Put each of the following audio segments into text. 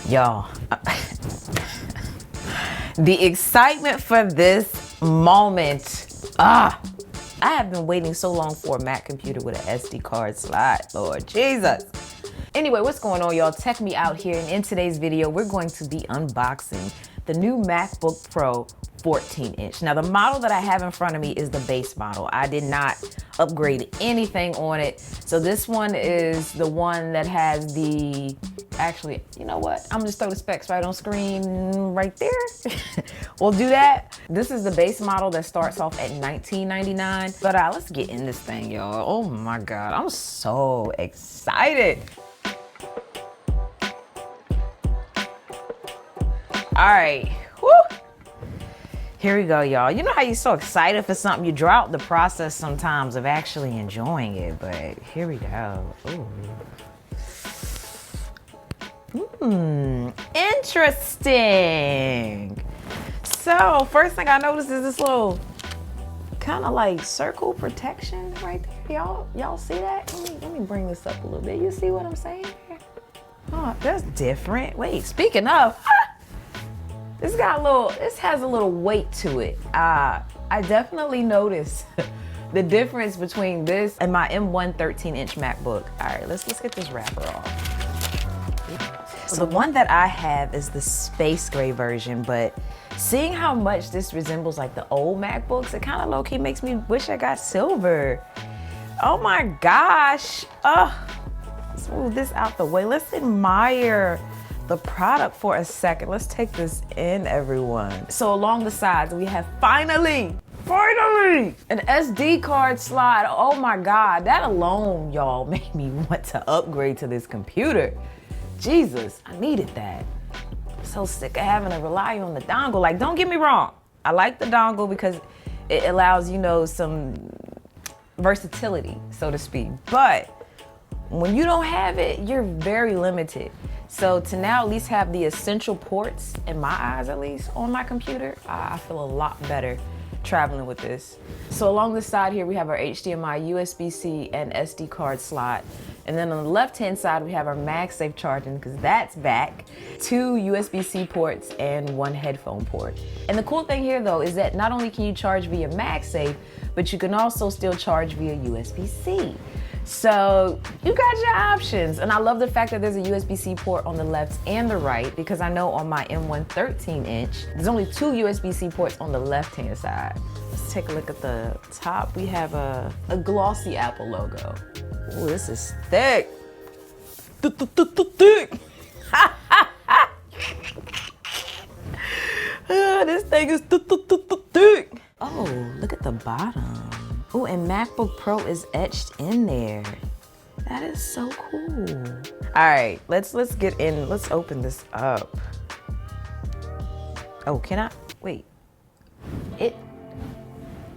Y'all, the excitement for this moment. I have been waiting so long for a Mac computer with an SD card slot, Lord Jesus. Anyway, what's going on, y'all? Tech me out here, and in today's video, we're going to be unboxing the new MacBook Pro 14-inch. Now, the model that I have in front of me is the base model. I did not upgrade anything on it. So this one is the one that has the, actually, you know what? I'm gonna just throw the specs right on screen right there. We'll do that. This is the base model that starts off at $19.99. But let's get in this thing, y'all. Oh my God, I'm so excited. All right, woo. Here we go, y'all. You know how you're so excited for something, you draw out the process sometimes of actually enjoying it, but here we go. Ooh. Interesting. So first thing I noticed is this little kind of like circle protection right there. Y'all see that? Let me bring this up a little bit. You see what I'm saying here? Oh, that's different. Wait, speaking of, this has a little weight to it. I definitely noticed the difference between this and my M1 13-inch MacBook. All right, let's get this wrapper off. So the one that I have is the space gray version, but seeing how much this resembles like the old MacBooks, it kind of low-key makes me wish I got silver. Oh my gosh. Let's move this out the way. Let's admire the product for a second. Let's take this in, everyone. So along the sides, we have finally, an SD card slot. Oh my God, that alone, y'all, made me want to upgrade to this computer. Jesus, I needed that. I'm so sick of having to rely on the dongle. Like, don't get me wrong. I like the dongle because it allows, you know, some versatility, so to speak. But when you don't have it, you're very limited. So to now at least have the essential ports, in my eyes at least, on my computer, I feel a lot better traveling with this. So along the side here, we have our HDMI, USB-C, and SD card slot. And then on the left-hand side, we have our MagSafe charging, because that's back. 2 USB-C ports and 1 headphone port. And the cool thing here though is that not only can you charge via MagSafe, but you can also still charge via USB-C. So you got your options. And I love the fact that there's a USB-C port on the left and the right, because I know on my M1 13-inch, there's only 2 USB-C ports on the left-hand side. Let's take a look at the top. We have a glossy Apple logo. Ooh, this is thick. Thick. This thing is thick. Oh, look at the bottom. Oh, and MacBook Pro is etched in there. That is so cool. All right, let's get in. Let's open this up. Oh, can I? Wait.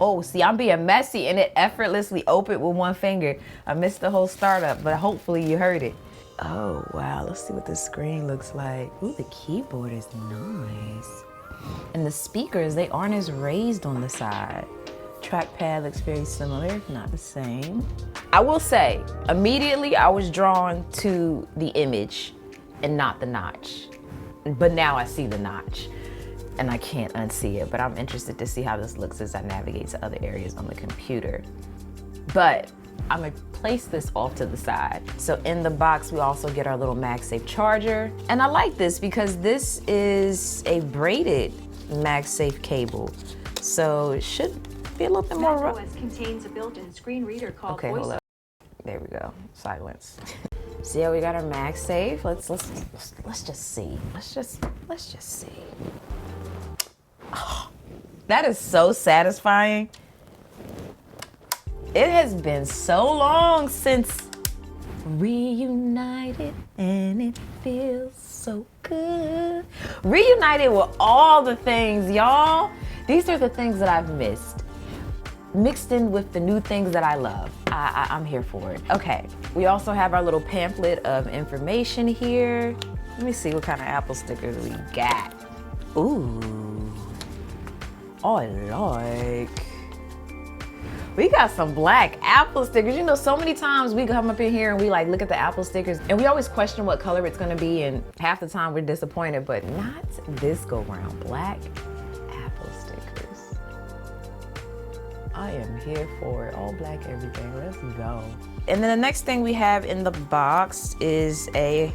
Oh, see, I'm being messy and it effortlessly opened with one finger. I missed the whole startup, but hopefully you heard it. Oh, wow, let's see what the screen looks like. Ooh, the keyboard is nice. And the speakers, they aren't as raised on the side. Trackpad looks very similar, not the same. I will say, immediately I was drawn to the image and not the notch. But now I see the notch and I can't unsee it, but I'm interested to see how this looks as I navigate to other areas on the computer. But I'm gonna place this off to the side. So in the box, we also get our little MagSafe charger. And I like this because this is a braided MagSafe cable. So it should be a little bit more rough. OS contains a built-in screen reader called Okay, hold up. There we go. Silence. So yeah, we got our MagSafe. Let's just see. Let's just see. Oh, that is so satisfying. It has been so long since reunited, and it feels so good. Reunited with all the things, y'all. These are the things that I've missed, mixed in with the new things that I love. I'm here for it. Okay, we also have our little pamphlet of information here. Let me see what kind of Apple stickers we got. Ooh, oh, I like. We got some black Apple stickers. You know, so many times we come up in here and we like look at the Apple stickers and we always question what color it's gonna be, and half the time we're disappointed, but not this go round. Black Apple stickers. I am here for it. All black everything. Let's go. And then the next thing we have in the box is a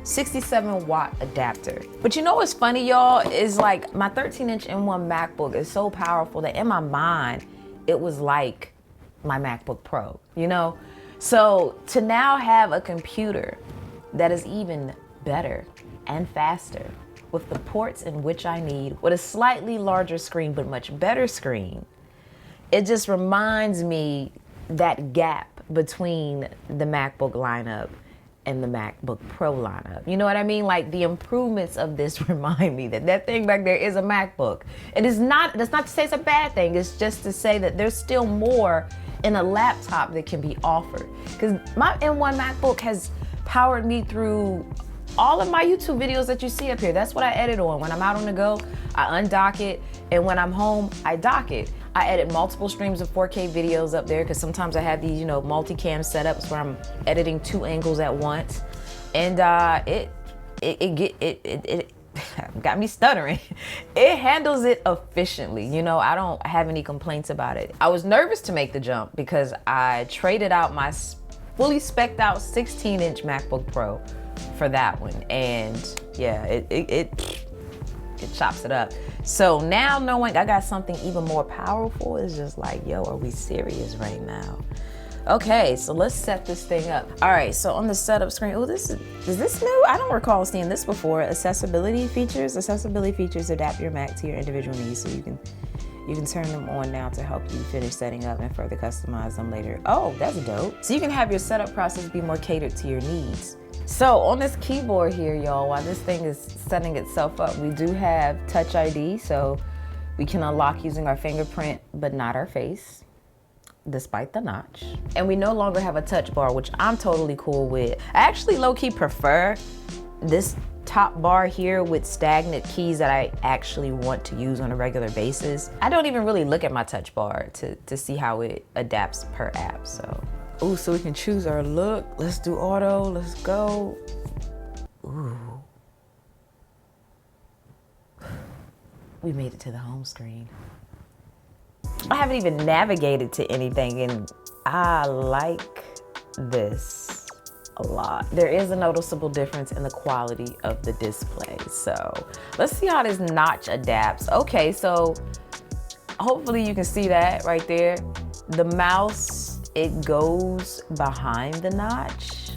67-watt adapter. But you know what's funny, y'all, is like my 13-inch M1 MacBook is so powerful that in my mind, it was like my MacBook Pro, you know? So to now have a computer that is even better and faster with the ports in which I need, with a slightly larger screen, but much better screen, it just reminds me that gap between the MacBook lineup and the MacBook Pro lineup. You know what I mean? Like the improvements of this remind me that that thing back there is a MacBook. It is not, that's not to say it's a bad thing. It's just to say that there's still more in a laptop that can be offered. Because my M1 MacBook has powered me through all of my YouTube videos that you see up here. That's what I edit on. When I'm out on the go, I undock it. And when I'm home, I dock it. I edit multiple streams of 4K videos up there because sometimes I have these, you know, multicam setups where I'm editing 2 angles at once. And it got me stuttering. It handles it efficiently. You know, I don't have any complaints about it. I was nervous to make the jump because I traded out my fully spec'd out 16-inch MacBook Pro for that one. And yeah, it chops it up. So now knowing I got something even more powerful is just like, yo, are we serious right now? Okay, so let's set this thing up. All right, so on the setup screen, oh, is this new? I don't recall seeing this before. Accessibility features. Accessibility features adapt your Mac to your individual needs, so you can turn them on now to help you finish setting up and further customize them later. Oh, that's dope. So you can have your setup process be more catered to your needs. So on this keyboard here, y'all, while this thing is setting itself up, we do have Touch ID, so we can unlock using our fingerprint, but not our face, despite the notch. And we no longer have a touch bar, which I'm totally cool with. I actually low-key prefer this top bar here with stagnant keys that I actually want to use on a regular basis. I don't even really look at my touch bar to see how it adapts per app, so. Ooh, so we can choose our look. Let's do auto, let's go. Ooh. We made it to the home screen. I haven't even navigated to anything and I like this a lot. There is a noticeable difference in the quality of the display. So let's see how this notch adapts. Okay, so hopefully you can see that right there. The mouse, it goes behind the notch.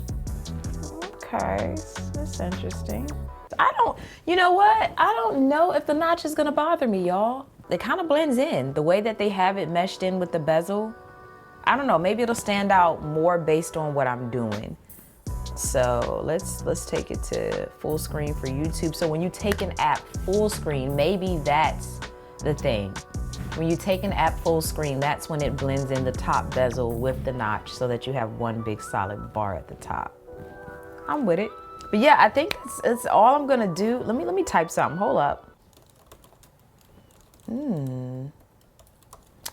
Okay, that's interesting. You know what? I don't know if the notch is gonna bother me, y'all. It kind of blends in. The way that they have it meshed in with the bezel, I don't know, maybe it'll stand out more based on what I'm doing. So let's take it to full screen for YouTube. So when you take an app full screen, maybe that's the thing. When you take an app full screen, that's when it blends in the top bezel with the notch so that you have one big solid bar at the top. I'm with it. But yeah, I think it's all I'm gonna do. Let me type something, hold up.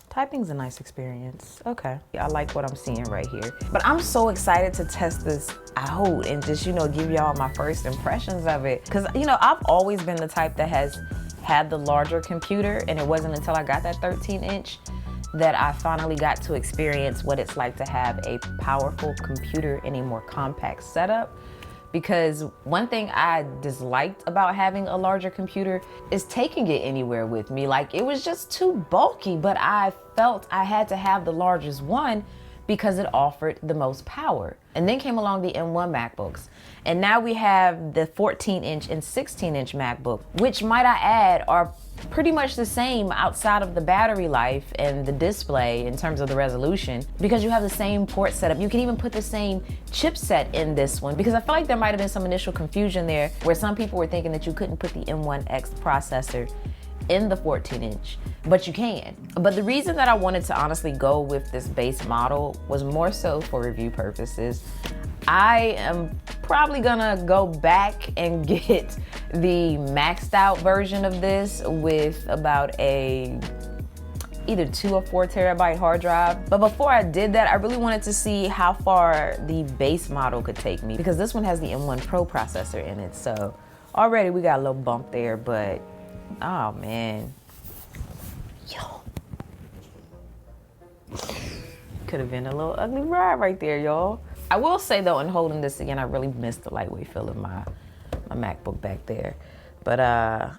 Typing's a nice experience. Okay, I like what I'm seeing right here. But I'm so excited to test this out and just, you know, give y'all my first impressions of it. Cause, you know, I've always been the type that has had the larger computer, and it wasn't until I got that 13-inch that I finally got to experience what it's like to have a powerful computer in a more compact setup. Because one thing I disliked about having a larger computer is taking it anywhere with me. Like, it was just too bulky, but I felt I had to have the largest one because it offered the most power. And then came along the M1 MacBooks. And now we have the 14-inch and 16-inch MacBook, which, might I add, are pretty much the same outside of the battery life and the display in terms of the resolution, because you have the same port setup. You can even put the same chipset in this one, because I feel like there might have been some initial confusion there where some people were thinking that you couldn't put the M1X processor in the 14-inch, but you can. But the reason that I wanted to honestly go with this base model was more so for review purposes. I am probably gonna go back and get the maxed out version of this with about a either 2 or 4 terabyte hard drive. But before I did that, I really wanted to see how far the base model could take me, because this one has the M1 Pro processor in it. So already we got a little bump there, but oh man. Yo. Could have been a little ugly ride right there, y'all. I will say though, in holding this again, I really missed the lightweight feel of my MacBook back there. But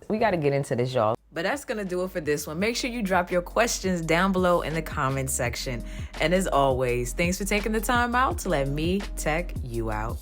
we got to get into this, y'all. But that's going to do it for this one. Make sure you drop your questions down below in the comments section. And as always, thanks for taking the time out to let me tech you out.